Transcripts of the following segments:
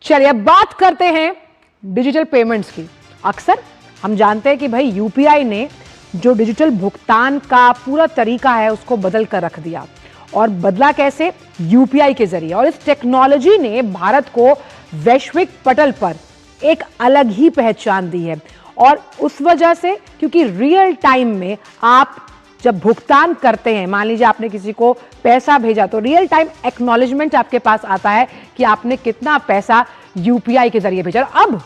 चलिए अब बात करते हैं डिजिटल पेमेंट्स की। अक्सर हम जानते हैं कि भाई यूपीआई ने जो डिजिटल भुगतान का पूरा तरीका है उसको बदल कर रख दिया, और बदला कैसे? यूपीआई के जरिए। और इस टेक्नोलॉजी ने भारत को वैश्विक पटल पर एक अलग ही पहचान दी है। और उस वजह से क्योंकि रियल टाइम में आप जब भुगतान करते हैं, मान लीजिए आपने किसी को पैसा भेजा, तो रियल टाइम एक्नॉलेजमेंट आपके पास आता है कि आपने कितना पैसा यूपीआई के जरिए भेजा। अब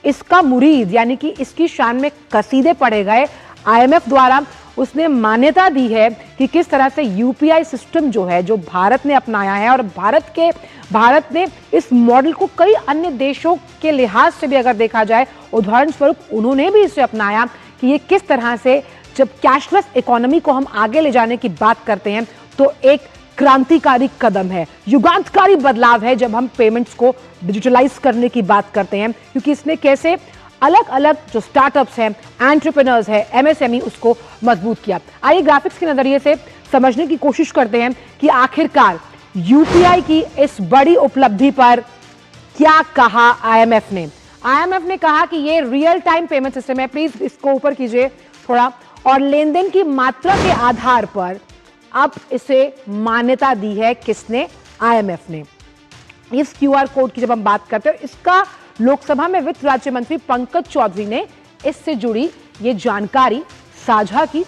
इसका मुरीद यानी कि इसकी शान में कसीदे पढ़े गए। आईएमएफ द्वारा उसने मान्यता दी है कि किस तरह से यूपीआई सिस्टम जो है, जो भारत ने अपनाया है, और भारत ने इस मॉडल को कई अन्य देशों के लिहाज से भी अगर देखा जाए, उदाहरण स्वरूप उन्होंने भी इसे अपनाया कि ये किस तरह से जब कैशलेस इकोनॉमी को हम आगे ले जाने की बात करते हैं तो एक क्रांतिकारी कदम है, युगांतकारी बदलाव है जब हम पेमेंट्स को डिजिटलाइज करने की बात करते हैं, क्योंकि इसने कैसे अलग अलग जो स्टार्टअप्स हैं, एंटरप्रेन्योर्स हैं, एमएसएमई, उसको मजबूत किया। आइए ग्राफिक्स के नजरिए से समझने की कोशिश करते हैं कि आखिरकार यूपीआई की इस बड़ी उपलब्धि पर क्या कहा आईएमएफ ने। आईएमएफ ने कहा कि ये रियल टाइम पेमेंट सिस्टम है, प्लीज इसको ऊपर कीजिए थोड़ा, और लेन देन की मात्रा के आधार पर अब इसे मान्यता दी है किसने? आईएमएफ ने। इस क्यूआर कोड की जब हम बात करते हैं, इसका लोकसभा में वित्त राज्य मंत्री पंकज चौधरी ने इससे जुड़ी ये जानकारी साझा की,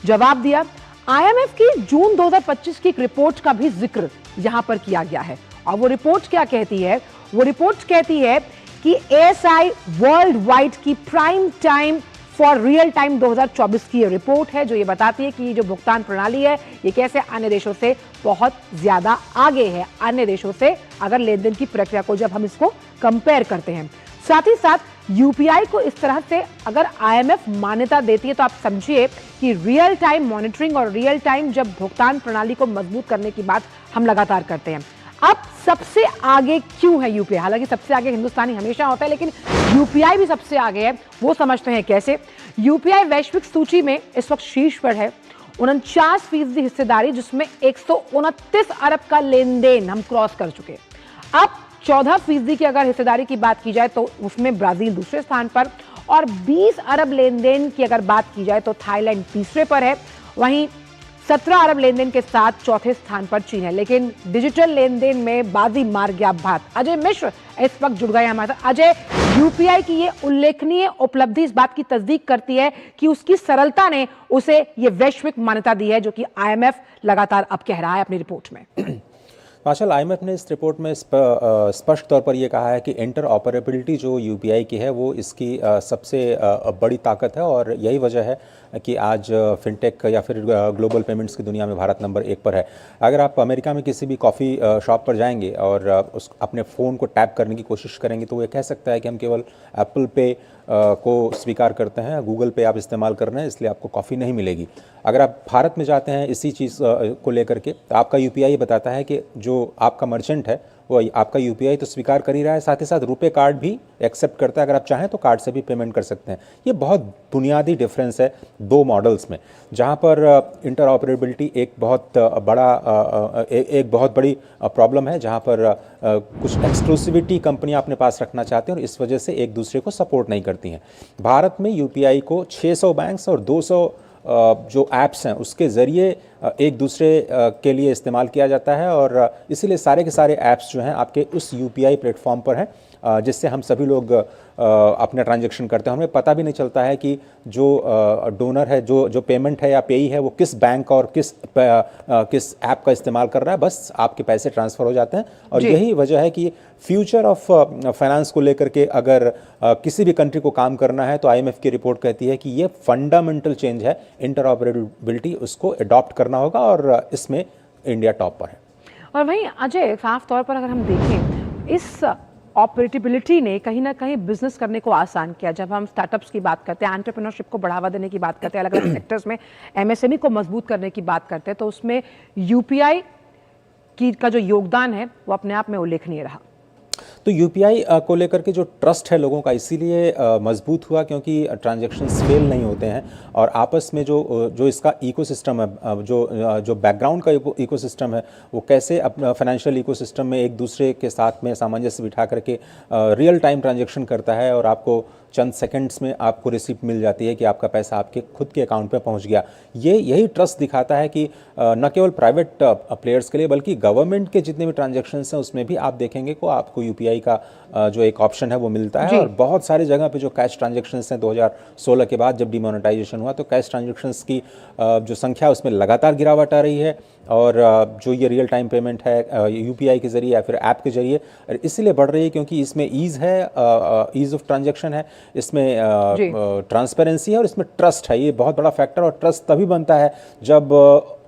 जवाब दिया। आईएमएफ की जून 2025 की एक रिपोर्ट का भी जिक्र यहां पर किया गया है, और वो रिपोर्ट क्या कहती है? वो रिपोर्ट कहती है कि एएसआई वर्ल्ड वाइड की prime time for real time 2024 की रिपोर्ट है, जो ये बताती है कि ये जो भुगतान प्रणाली है ये कैसे अन्य देशों से बहुत ज्यादा आगे है, अन्य देशों से अगर लेन देन की प्रक्रिया को जब हम इसको कंपेयर करते हैं। साथ ही साथ यूपीआई को इस तरह से अगर आईएमएफ मान्यता देती है तो आप समझिए कि रियल टाइम मॉनिटरिंग और रियल टाइम जब भुगतान प्रणाली को मजबूत करने की बात हम लगातार करते हैं। अब सबसे आगे क्यों है यूपीआई? हालांकि सबसे आगे हिंदुस्तानी हमेशा होता है, लेकिन यूपीआई भी सबसे आगे है। वो समझते हैं कैसे। यूपीआई वैश्विक सूची में इस वक्त शीर्ष पर है, 49% हिस्सेदारी, जिसमें 129 अरब का लेन देन हम क्रॉस कर चुके। अब 14% की अगर हिस्सेदारी की बात की जाए तो उसमें ब्राजील दूसरे स्थान पर, और 20 अरब लेन देन की अगर बात की जाए तो थाईलैंड तीसरे पर है। वहीं 17 अरब लेन देन के साथ चौथे स्थान पर चीन है। लेकिन डिजिटल लेन देन में बाजी मार गया भारत। अजय मिश्र इस वक्त जुड़ गए हमारे साथ। अजय, यूपीआई की ये उल्लेखनीय उपलब्धि इस बात की तस्दीक करती है कि उसकी सरलता ने उसे ये वैश्विक मान्यता दी है, जो कि आईएमएफ लगातार अब कह रहा है अपनी रिपोर्ट में। माशाल्लाह, आईएमएफ ने इस रिपोर्ट में स्पष्ट तौर पर यह कहा है कि इंटर ऑपरेबिलिटी जो यूपीआई की है वो इसकी सबसे बड़ी ताकत है, और यही वजह है कि आज फिनटेक या फिर ग्लोबल पेमेंट्स की दुनिया में भारत नंबर 1 पर है। अगर आप अमेरिका में किसी भी कॉफ़ी शॉप पर जाएंगे और उस अपने फ़ोन को टैप करने की कोशिश करेंगे तो वो कह सकता है कि हम केवल एप्पल पे को स्वीकार करते हैं, गूगल पे आप इस्तेमाल कर रहे हैं, इसलिए आपको कॉफ़ी नहीं मिलेगी। अगर आप भारत में जाते हैं इसी चीज़ को लेकर के, तो आपका यूपीआई बताता है कि जो आपका मर्चेंट है वो आपका यूपीआई तो स्वीकार कर ही रहा है, साथ ही साथ रुपए कार्ड भी एक्सेप्ट करता है। अगर आप चाहें तो कार्ड से भी पेमेंट कर सकते हैं। ये बहुत बुनियादी डिफरेंस है दो मॉडल्स में, जहां पर इंटरऑपरेबिलिटी एक बहुत बड़ी प्रॉब्लम है, जहां पर कुछ एक्सक्लूसिविटी कंपनियां अपने पास रखना चाहते हैं और इस वजह से एक दूसरे को सपोर्ट नहीं करती हैं। भारत में यूपीआई को 600 बैंक्स और 200 जो ऐप्स हैं उसके ज़रिए एक दूसरे के लिए इस्तेमाल किया जाता है, और इसीलिए सारे के सारे ऐप्स जो हैं आपके उस यूपीआई प्लेटफॉर्म पर हैं, जिससे हम सभी लोग अपने ट्रांजैक्शन करते हैं। हमें पता भी नहीं चलता है कि जो डोनर है, जो पेमेंट है या पेई है, वो किस बैंक और किस ऐप का इस्तेमाल कर रहा है, बस आपके पैसे ट्रांसफ़र हो जाते हैं। और यही वजह है कि फ्यूचर ऑफ फाइनेंस को लेकर के अगर किसी भी कंट्री को काम करना है तो आईएमएफ की रिपोर्ट कहती है कि ये फंडामेंटल चेंज है, इंटरऑपरेबिलिटी, उसको अडॉप्ट करना होगा, और इसमें इंडिया टॉप पर है। और वहीं अजय, साफ तौर पर अगर हम देखें, इस ऑपरेटिबिलिटी ने कहीं ना कहीं बिजनेस करने को आसान किया। जब हम स्टार्टअप्स की बात करते हैं, एंटरप्रेन्योरशिप को बढ़ावा देने की बात करते हैं, अलग अलग सेक्टर्स में एमएसएमई को मजबूत करने की बात करते हैं, तो उसमें यूपीआई का जो योगदान है वो अपने आप में उल्लेखनीय रहा। तो यूपीआई को लेकर के जो ट्रस्ट है लोगों का इसीलिए मजबूत हुआ क्योंकि ट्रांजैक्शंस फेल नहीं होते हैं और आपस में जो इसका इकोसिस्टम है, जो बैकग्राउंड का इकोसिस्टम है, वो कैसे अपना फाइनेंशियल इकोसिस्टम में एक दूसरे के साथ में सामंजस्य बिठा करके रियल टाइम ट्रांजैक्शन करता है और आपको चंद सेकंड्स में आपको रिसिप्ट मिल जाती है कि आपका पैसा आपके खुद के अकाउंट पे पहुंच गया। यही ट्रस्ट दिखाता है कि न केवल प्राइवेट प्लेयर्स के लिए बल्कि गवर्नमेंट के जितने भी ट्रांजैक्शंस हैं उसमें भी आप देखेंगे को आपको यूपीआई का जो एक ऑप्शन है वो मिलता है। और बहुत सारी जगह पे जो कैश ट्रांजैक्शंस हैं 2016 के बाद जब डिमोनेटाइजेशन हुआ तो कैश ट्रांजैक्शंस की जो संख्या उसमें लगातार गिरावट आ रही है और जो ये रियल टाइम पेमेंट है यूपीआई के जरिए या फिर ऐप के जरिए इसीलिए बढ़ रही है क्योंकि इसमें ईज़ है, ईज़ ऑफ ट्रांजैक्शन है, इसमें ट्रांसपेरेंसी है और इसमें ट्रस्ट है। ये बहुत बड़ा फैक्टर और ट्रस्ट तभी बनता है जब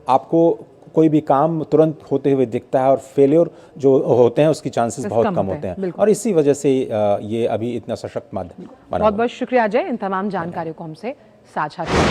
आपको कोई भी काम तुरंत होते हुए दिखता है और फेलियर जो होते हैं उसकी चांसेस बहुत कम होते हैं और इसी वजह से ये अभी इतना सशक्त माध्यम बना। बहुत बहुत शुक्रिया अजय इन तमाम जानकारियों को हमसे साझा किया।